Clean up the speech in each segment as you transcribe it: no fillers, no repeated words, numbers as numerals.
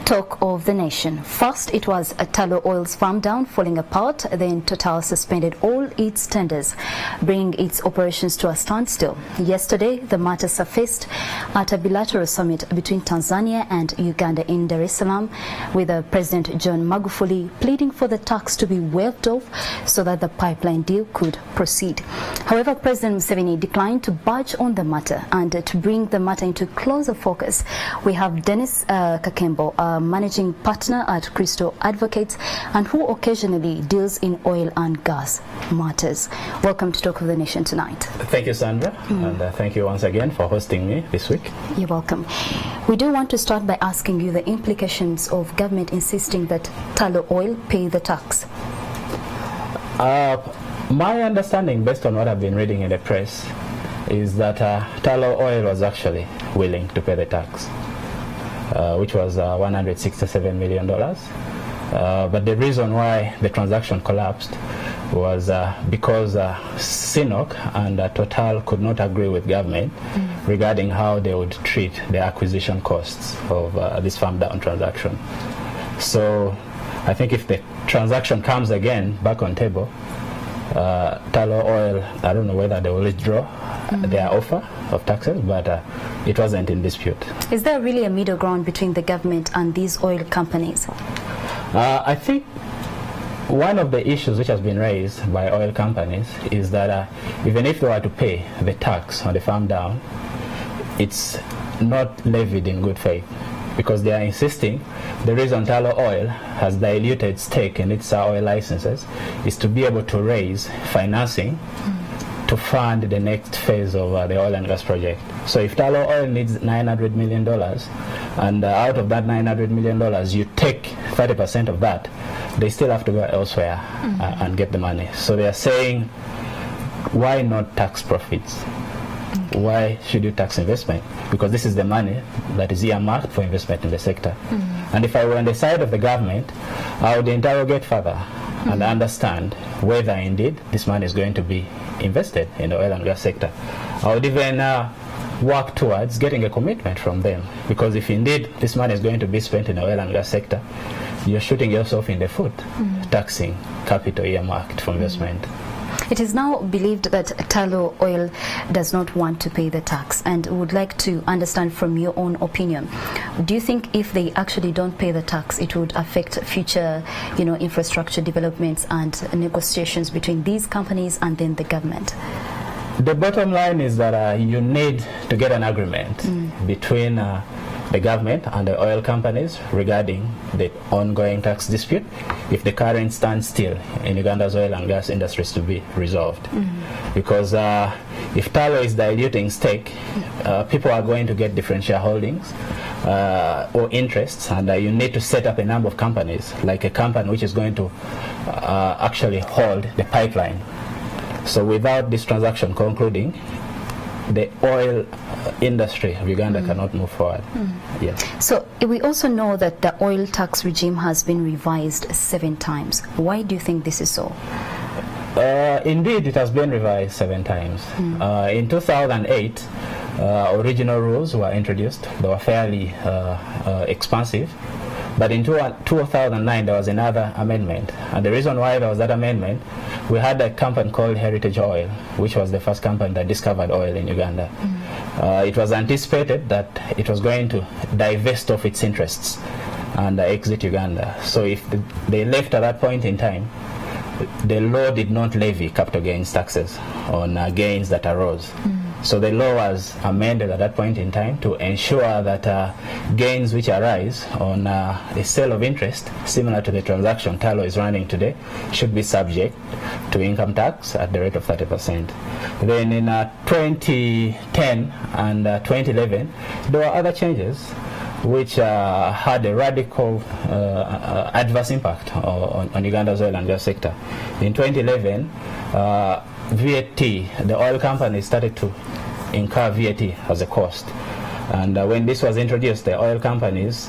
Talk of the nation. First, it was Tullow Oil's farm down falling apart. Then Total suspended all its tenders, bringing its operations to a standstill. Yesterday, the matter surfaced at a bilateral summit between Tanzania and Uganda in Dar es Salaam, with President John Magufuli pleading for the tax to be waived off so that the pipeline deal could proceed. However, President Museveni declined to budge on the matter, and to bring the matter into closer focus, we have Dennis Kakembo, managing partner at Crystal Advocates, and who occasionally deals in oil and gas matters. Welcome to Talk of the Nation tonight. Thank you, Sandra, and thank you once again for hosting me this week. You're welcome. We do want to start by asking you the implications of government insisting that Tullow Oil pay the tax. My understanding, based on what I've been reading in the press, is that Tullow Oil was actually willing to pay the tax, which was $167 million. But the reason why the transaction collapsed was because CNOC and Total could not agree with government regarding how they would treat the acquisition costs of this farm down transaction. So I think if the transaction comes again back on table, Tullow Oil, I don't know whether they will withdraw their offer of taxes, but it wasn't in dispute. Is there really a middle ground between the government and these oil companies? I think one of the issues which has been raised by oil companies is that even if they were to pay the tax on the farm down, it's not levied in good faith, because they are insisting the reason Tullow Oil has diluted stake in its oil licenses is to be able to raise financing to fund the next phase of the oil and gas project. So if Tullow Oil needs $900 million, and out of that $900 million, you take 30% of that, they still have to go elsewhere and get the money. So they are saying, why not tax profits? Why should you tax investment? Because this is the money that is earmarked for investment in the sector. And if I were on the side of the government, I would interrogate further and understand whether indeed this money is going to be invested in the oil and gas sector. I would even work towards getting a commitment from them, because if indeed this money is going to be spent in the oil and gas sector, you're shooting yourself in the foot, taxing capital earmarked for investment. It is now believed that Tullow Oil does not want to pay the tax, and would like to understand from your own opinion. Do you think if they actually don't pay the tax, it would affect future, infrastructure developments and negotiations between these companies and then the government? The bottom line is that you need to get an agreement between the government and the oil companies regarding the ongoing tax dispute if the current standstill in Uganda's oil and gas industry is to be resolved. Because if Tullow is diluting stake, people are going to get different shareholdings or interests, and you need to set up a number of companies, like a company which is going to actually hold the pipeline. So without this transaction concluding, the oil industry of Uganda cannot move forward. So we also know that the oil tax regime has been revised 7 times. Why do you think this is so? Indeed, it has been revised 7 times. In 2008, original rules were introduced. They were fairly expansive. But in 2009, there was another amendment. And the reason why there was that amendment, we had a company called Heritage Oil, which was the first company that discovered oil in Uganda. It was anticipated that it was going to divest of its interests and exit Uganda. So if they left at that point in time, the law did not levy capital gains taxes on gains that arose. So the law was amended at that point in time to ensure that gains which arise on a sale of interest, similar to the transaction Tullow is running today, should be subject to income tax at the rate of 30%. Then in 2010 and 2011, there were other changes which had a radical adverse impact on Uganda's oil and gas sector. In 2011, VAT, the oil companies started to incur VAT as a cost. And when this was introduced, the oil companies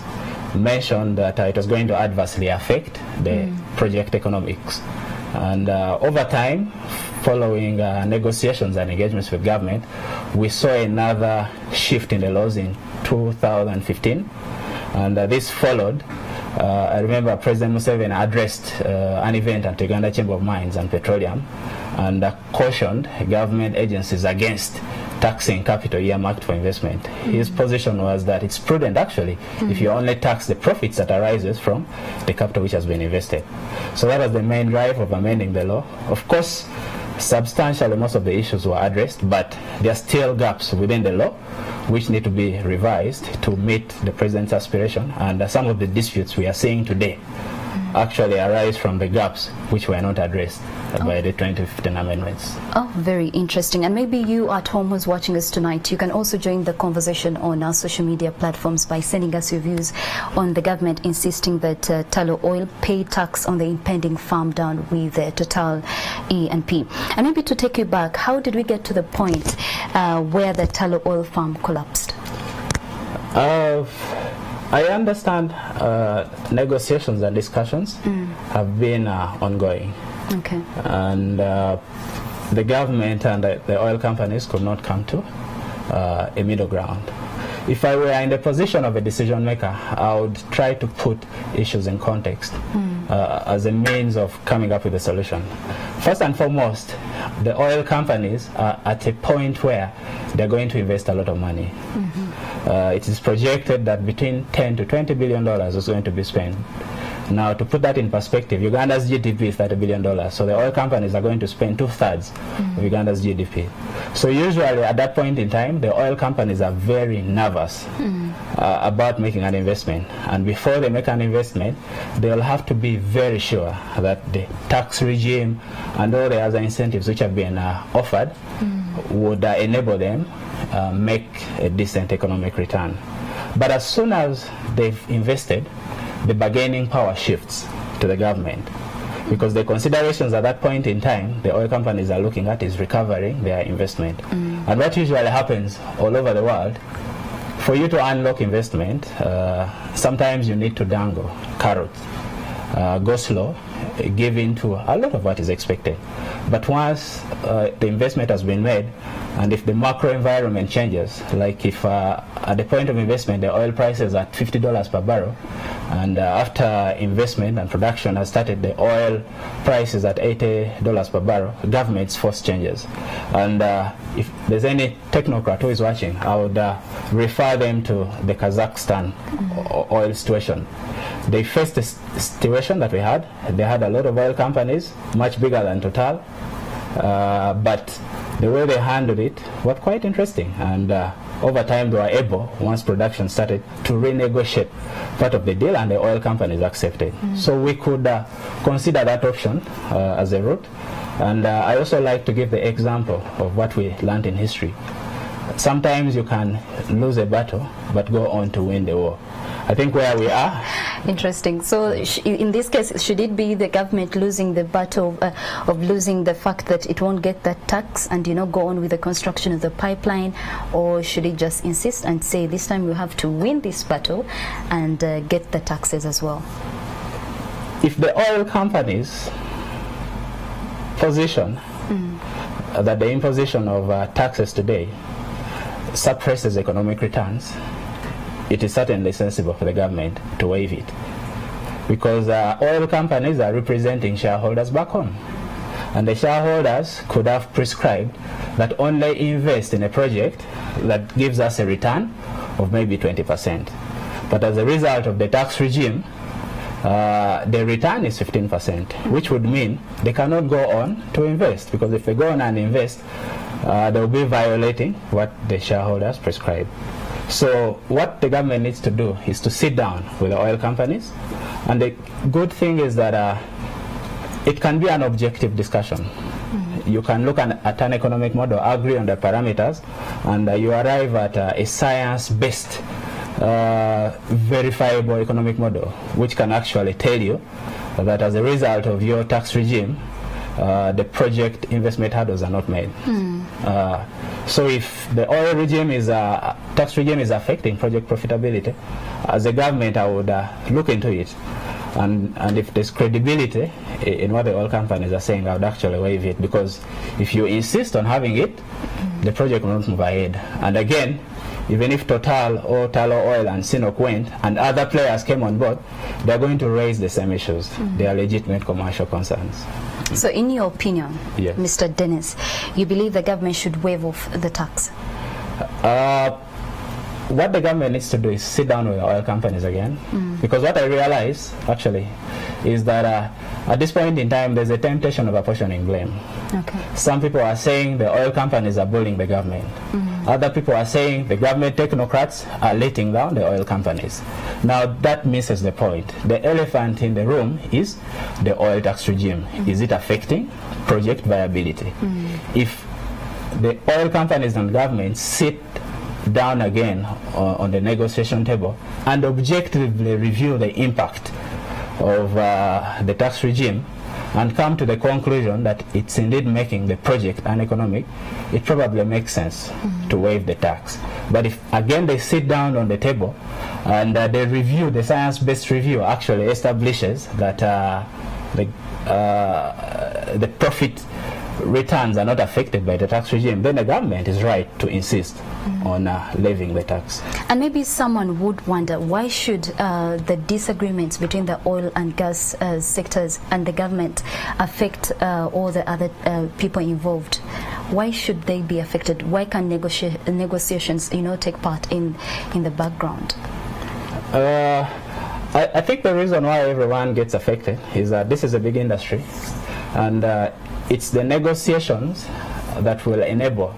mentioned that it was going to adversely affect the project economics. And over time, following negotiations and engagements with government, we saw another shift in the laws in 2015. And this followed. I remember President Museveni addressed an event at Uganda Chamber of Mines and Petroleum and cautioned government agencies against taxing capital earmarked for investment. His position was that it's prudent actually if you only tax the profits that arises from the capital which has been invested. So that was the main drive of amending the law. Of course, substantially most of the issues were addressed, but there are still gaps within the law which need to be revised to meet the president's aspiration, and some of the disputes we are seeing today actually arise from the gaps which were not addressed by the 2015 amendments. Oh, very interesting. And maybe you at home who's watching us tonight, you can also join the conversation on our social media platforms by sending us your views on the government insisting that Tullow Oil pay tax on the impending farm down with Total E&P. And maybe to take you back, how did we get to the point where the Tullow Oil farm collapsed? I understand negotiations and discussions have been ongoing. Okay. And the government and the oil companies could not come to a middle ground. If I were in the position of a decision maker, I would try to put issues in context as a means of coming up with a solution. First and foremost, the oil companies are at a point where they're going to invest a lot of money. It is projected that between $10 to $20 billion is going to be spent. Now, to put that in perspective, Uganda's GDP is $30 billion, so the oil companies are going to spend 2/3 of Uganda's GDP. So usually at that point in time, the oil companies are very nervous about making an investment. And before they make an investment, they'll have to be very sure that the tax regime and all the other incentives which have been offered would enable them make a decent economic return. But as soon as they've invested, the bargaining power shifts to the government, because the considerations at that point in time the oil companies are looking at is recovering their investment. And what usually happens all over the world, for you to unlock investment, sometimes you need to dangle carrots, go slow, give in to a lot of what is expected. But once the investment has been made, and if the macro environment changes, like if at the point of investment the oil price is at $50 per barrel, and after investment and production has started, the oil price is at $80 per barrel, government's force changes. And if there's any technocrat who is watching, I would refer them to the Kazakhstan oil situation. They faced the situation that we had. They had a lot of oil companies, much bigger than Total, but the way they handled it was quite interesting, and over time they were able, once production started, to renegotiate part of the deal, and the oil companies accepted. So we could consider that option as a route. And I also like to give the example of what we learned in history. Sometimes you can lose a battle but go on to win the war. I think where we are. Interesting. So in this case, should it be the government losing the battle of losing the fact that it won't get that tax and, you know, go on with the construction of the pipeline, or should it just insist and say this time we have to win this battle and get the taxes as well? If the oil companies position that the imposition of taxes today suppresses economic returns, it is certainly sensible for the government to waive it, because oil companies are representing shareholders back home, and the shareholders could have prescribed that only invest in a project that gives us a return of maybe 20%. But as a result of the tax regime, the return is 15%, which would mean they cannot go on to invest, because if they go on and invest, they will be violating what the shareholders prescribe. So what the government needs to do is to sit down with the oil companies, and the good thing is that it can be an objective discussion. You can look at an economic model, agree on the parameters, and you arrive at a science-based, verifiable economic model, which can actually tell you that as a result of your tax regime, the project investment hurdles are not made. So if the oil regime is tax regime is affecting project profitability, as a government I would look into it, and if there's credibility in what the oil companies are saying, I would actually waive it, because if you insist on having it, the project will not move ahead. And again, even if Total or Tullow Oil and Sinopec went and other players came on board, they're going to raise the same issues. They are legitimate commercial concerns. So in your opinion, yes, Mr. Dennis, you believe the government should waive off the tax? What the government needs to do is sit down with the oil companies again, because what I realize actually is that at this point in time there's a temptation of apportioning blame. Okay. Some people are saying the oil companies are bullying the government. Other people are saying the government technocrats are letting down the oil companies. Now that misses the point. The elephant in the room is the oil tax regime. Is it affecting project viability? If the oil companies and government sit down again on the negotiation table and objectively review the impact of the tax regime and come to the conclusion that it's indeed making the project uneconomic, it probably makes sense to waive the tax. But if again they sit down on the table and they review, the science-based review actually establishes that the profit returns are not affected by the tax regime, then the government is right to insist on levying the tax. And maybe someone would wonder, why should the disagreements between the oil and gas sectors and the government affect all the other people involved? Why should they be affected? Why can negotiations, take part in the background? I think the reason why everyone gets affected is that this is a big industry, and it's the negotiations that will enable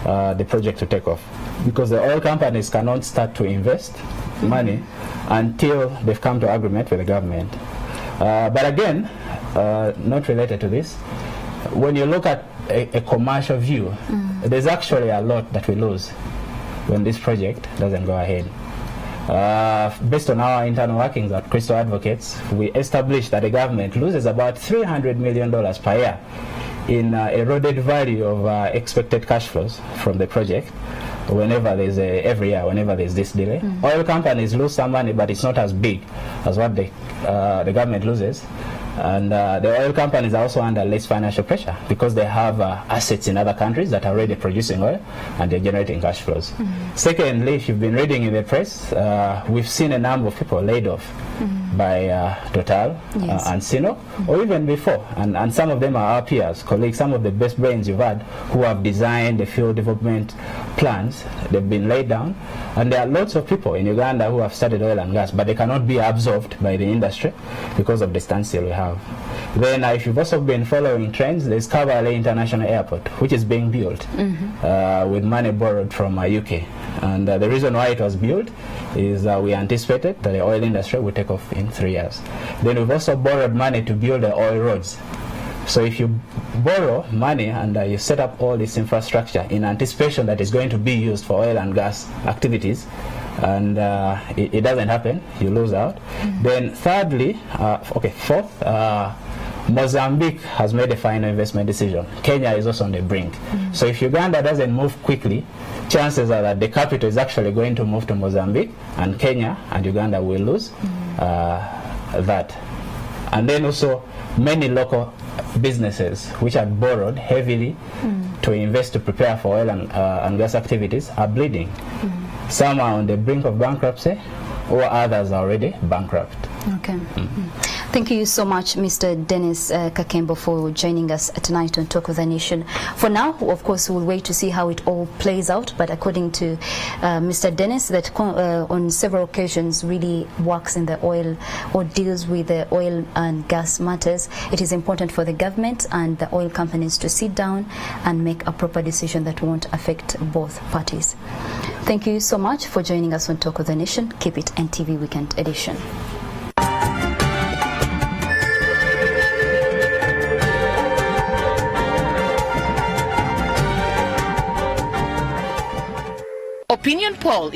the project to take off, because the oil companies cannot start to invest money until they've come to agreement with the government. But again, not related to this, when you look at a commercial view, there's actually a lot that we lose when this project doesn't go ahead. Based on our internal workings at Crystal Advocates, we established that the government loses about $300 million per year in eroded value of expected cash flows from the project whenever there's every year, whenever there's this delay. Oil companies lose some money, but it's not as big as what the government loses. And the oil companies are also under less financial pressure because they have assets in other countries that are already producing oil and they're generating cash flows. Secondly, if you've been reading in the press, we've seen a number of people laid off by Total and Sinopec, or even before. And some of them are our peers, colleagues, some of the best brains you've had who have designed the field development plans. They've been laid down. And there are lots of people in Uganda who have studied oil and gas, but they cannot be absorbed by the industry because of the standstill we have. Then if you've also been following trends, there's Kabaale International Airport, which is being built with money borrowed from UK. And the reason why it was built is we anticipated that the oil industry would take off in 3 years. Then we've also borrowed money to build the oil roads. So if you borrow money and you set up all this infrastructure in anticipation that it's going to be used for oil and gas activities, and it doesn't happen, you lose out. Then thirdly, fourth, Mozambique has made a final investment decision. Kenya is also on the brink. So if Uganda doesn't move quickly, chances are that the capital is actually going to move to Mozambique, and Kenya and Uganda will lose that. And then also many local businesses which had borrowed heavily to invest to prepare for oil and gas activities are bleeding. Some are on the brink of bankruptcy, or others are already bankrupt. Okay. Thank you so much, Mr. Dennis Kakembo, for joining us tonight on Talk of the Nation. For now, of course, we'll wait to see how it all plays out, but according to Mr. Dennis, that on several occasions really works in the oil or deals with the oil and gas matters, it is important for the government and the oil companies to sit down and make a proper decision that won't affect both parties. Thank you so much for joining us on Talk of the Nation. Keep it NTV Weekend Edition. Opinion poll